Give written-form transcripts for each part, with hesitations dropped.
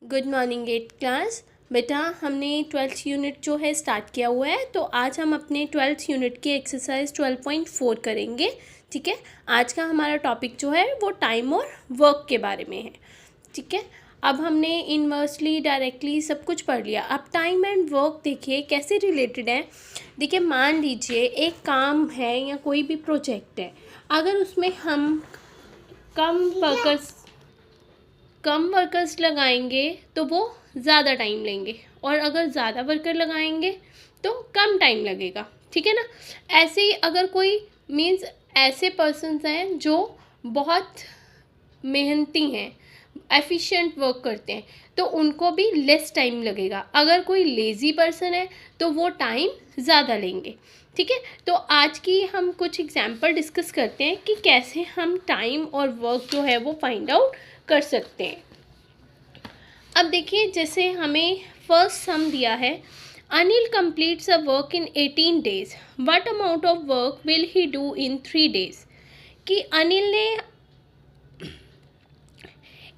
Good morning eight class. बेटा हमने 12th unit जो है स्टार्ट किया हुआ है, तो आज हम अपने 12th यूनिट की एक्सरसाइज 12.4 करेंगे। ठीक है, आज का हमारा टॉपिक जो है वो टाइम और वर्क के बारे में है। ठीक है, अब हमने इनवर्सली डायरेक्टली सब कुछ पढ़ लिया। अब टाइम एंड वर्क देखिए कैसे रिलेटेड है। देखिए मान लीजिए एक काम है या कोई भी प्रोजेक्ट है, अगर उसमें हम कम वर्कर्स लगाएंगे तो वो ज़्यादा टाइम लेंगे, और अगर ज़्यादा वर्कर लगाएंगे तो कम टाइम लगेगा। ठीक है ना। ऐसे ही अगर कोई मीन्स ऐसे पर्सन्स हैं जो बहुत मेहनती हैं, एफिशिएंट वर्क करते हैं, तो उनको भी लेस टाइम लगेगा। अगर कोई लेज़ी पर्सन है तो वो टाइम ज़्यादा लेंगे। ठीक है, तो आज की हम कुछ एग्जाम्पल डिस्कस करते हैं कि कैसे हम टाइम और वर्क जो है वो फाइंड आउट कर सकते हैं। अब देखिए जैसे हमें फर्स्ट सम दिया है, Anil completes a work in 18 days, what amount of work will he do in 3 days. कि अनिल ने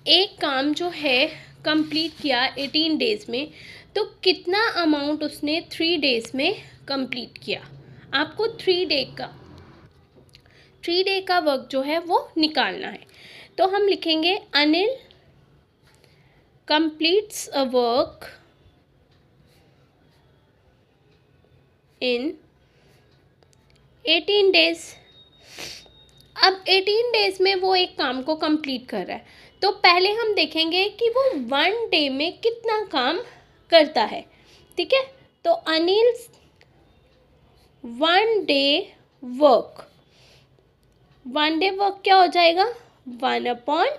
एक काम जो है कंप्लीट किया 18 डेज में, तो कितना अमाउंट उसने 3 डेज में कंप्लीट किया। आपको 3 डे का वर्क जो है वो निकालना है। तो हम लिखेंगे Anil completes a work in 18 days। अब 18 डेज में वो एक काम को कंप्लीट कर रहा है, तो पहले हम देखेंगे कि वो 1 डे में कितना काम करता है। ठीक है, तो Anil 1 day work, 1 day work क्या हो जाएगा 1/18।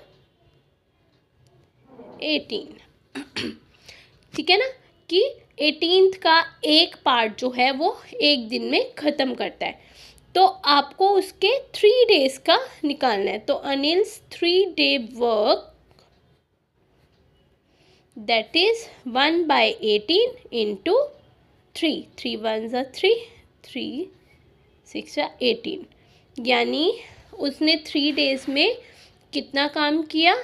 ठीक है ना, कि 18th का एक पार्ट जो है वो एक दिन में ख़त्म करता है, तो आपको उसके 3 डेज का निकालना है। तो Anil's 3 day work that is 1/18 into 3, 3 1 3, 3 6 18, यानी उसने 3 डेज में कितना काम किया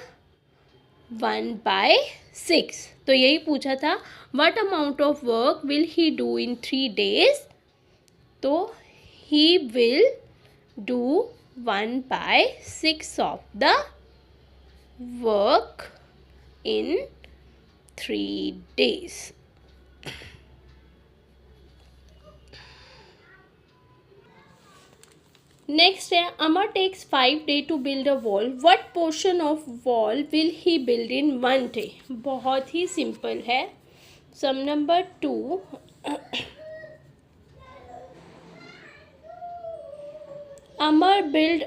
1/6। तो यही पूछा था, what amount of work will he do in 3 days. तो he will do 1/6 of the work in 3 days. Next है, Amar takes 5 day to build a wall, what portion of wall will he build in 1 day. बहुत ही simple है। Sum number 2, Amar build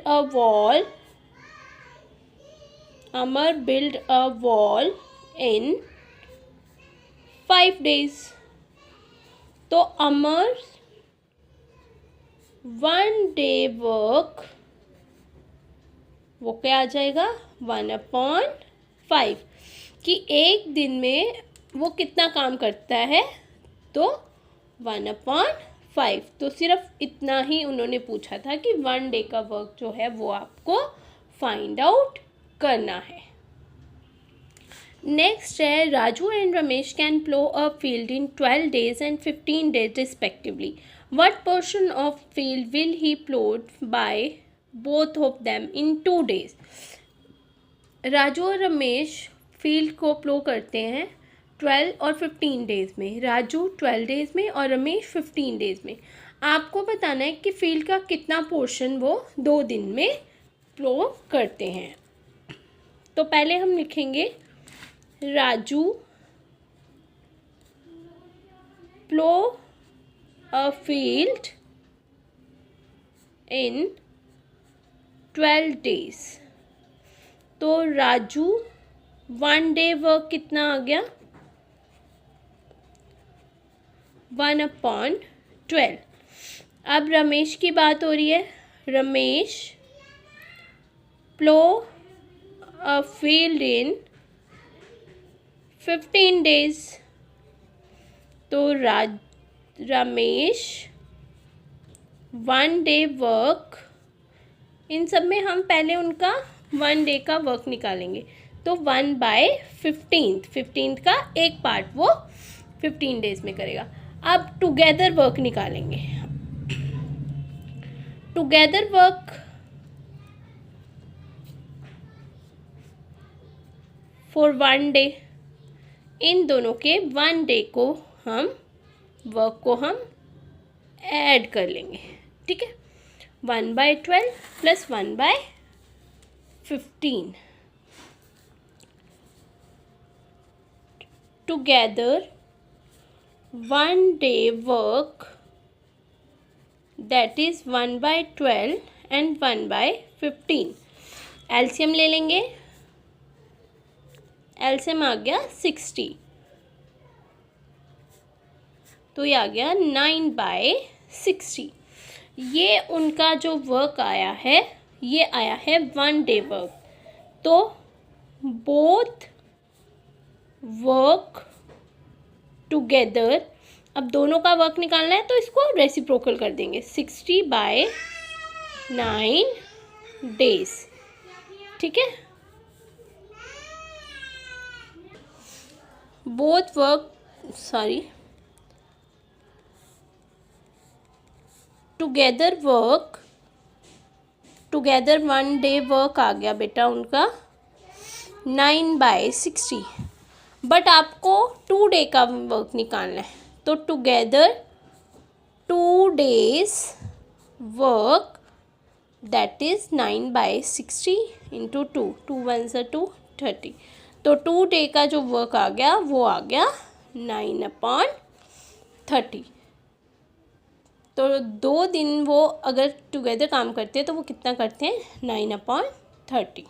a wall in 5 days. तो Amar 1 day work वो क्या आ जाएगा 1/5, कि एक दिन में वो कितना काम करता है, तो 1/5। तो सिर्फ इतना ही उन्होंने पूछा था कि 1 डे का वर्क जो है वो आपको फाइंड आउट करना है। नेक्स्ट है, Raju and Ramesh can plough a field in 12 days and 15 days respectively, what portion of field will he ploughed by both of them in 2 days. Raju और रमेश फील्ड को प्लो करते हैं 12 और 15 डेज में। राजू 12 डेज में और रमेश 15 डेज में। आपको बताना है कि फील्ड का कितना पोर्शन वो 2 दिन में प्लो करते हैं। तो पहले हम लिखेंगे राजू प्लो अ फील्ड इन 12 डेज। तो राजू 1 डे वर्क कितना आ गया 1/12। अब रमेश की बात हो रही है, रमेश प्लो अ फील्ड इन 15 डेज। तो रमेश 1 डे वर्क, इन सब में हम पहले उनका 1 डे का वर्क निकालेंगे। तो तो 1/15, 15 का एक पार्ट वो 15 डेज में करेगा। अब टुगेदर वर्क निकालेंगे। टुगेदर वर्क फॉर 1 डे, इन दोनों के 1 डे को हम वर्क को हम ऐड कर लेंगे, ठीक है। 1/12 plus 1/15 together 1 day work that is 1/12 and 1/15। LCM ले लेंगे, एलसीएम आ गया 60, तो ये आ गया 9/60। ये उनका जो वर्क आया है, ये आया है 1 डे वर्क। तो बोथ वर्क टुगेदर, अब दोनों का वर्क निकालना है तो इसको रेसिप्रोकल कर देंगे, 60/9 डेज, ठीक है। Both work together 1 day work आ गया बेटा उनका 9/60, बट आपको 2 डे का वर्क निकालना है, तो together 2 days work that is 9/60 into 2, 2 1 2 30, तो 2 डे का जो वर्क आ गया वो आ गया 9/30। तो 2 दिन वो अगर टुगेदर काम करते हैं तो वो कितना करते हैं, 9/30।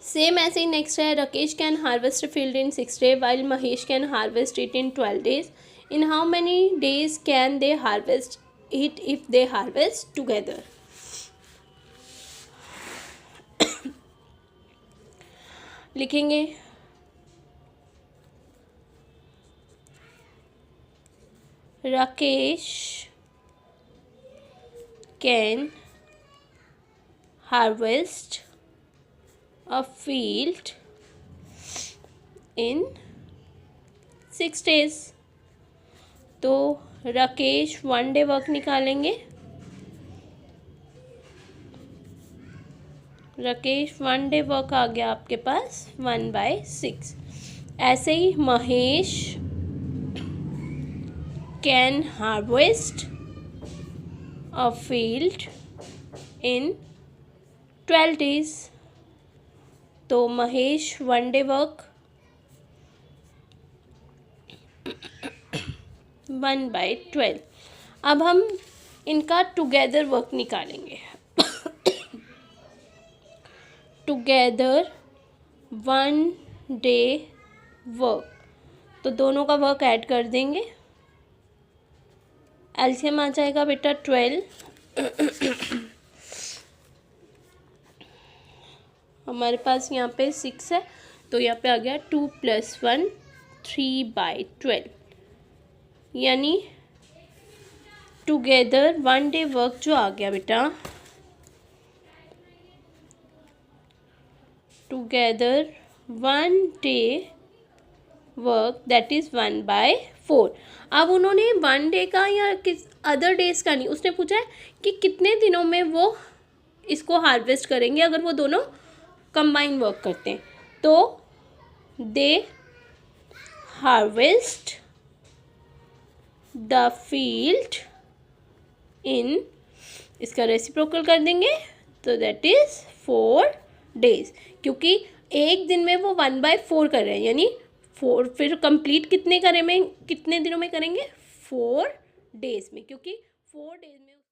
सेम ऐसे ही नेक्स्ट है, Rakesh can harvest a field in 6 days while Mahesh can harvest it in 12 days। In how many days can they harvest it if they harvest together. लिखेंगे Rakesh can harvest a field in 6 days। तो Rakesh 1 day work निकालेंगे, Rakesh 1 day work आ गया आपके पास 1/6। ऐसे ही Mahesh can harvest a field in 12 days। तो महेश 1 डे वर्क 1/12। अब हम इनका टुगेदर वर्क निकालेंगे। टुगेदर 1 डे वर्क, तो दोनों का वर्क ऐड कर देंगे, एलसीएम आ जाएगा बेटा 12, हमारे पास यहाँ पे 6 है तो यहाँ पे आ गया 2 + 1 3/12, यानी टुगेदर 1 डे वर्क जो आ गया बेटा, together 1 day work that is 1/4। अब उन्होंने 1 डे का या किस अदर डेज का नहीं, उसने पूछा है कि कितने दिनों में वो इसको हार्वेस्ट करेंगे अगर वो दोनों कंबाइन वर्क करते हैं। तो दे हार्वेस्ट द फील्ड इन, इसका रेसिप्रोकल कर देंगे तो दैट इज 4 days, क्योंकि एक दिन में वो 1/4 कर रहे हैं, यानी 4, फिर कंप्लीट कितने दिनों में करेंगे, 4 days में, क्योंकि 4 days में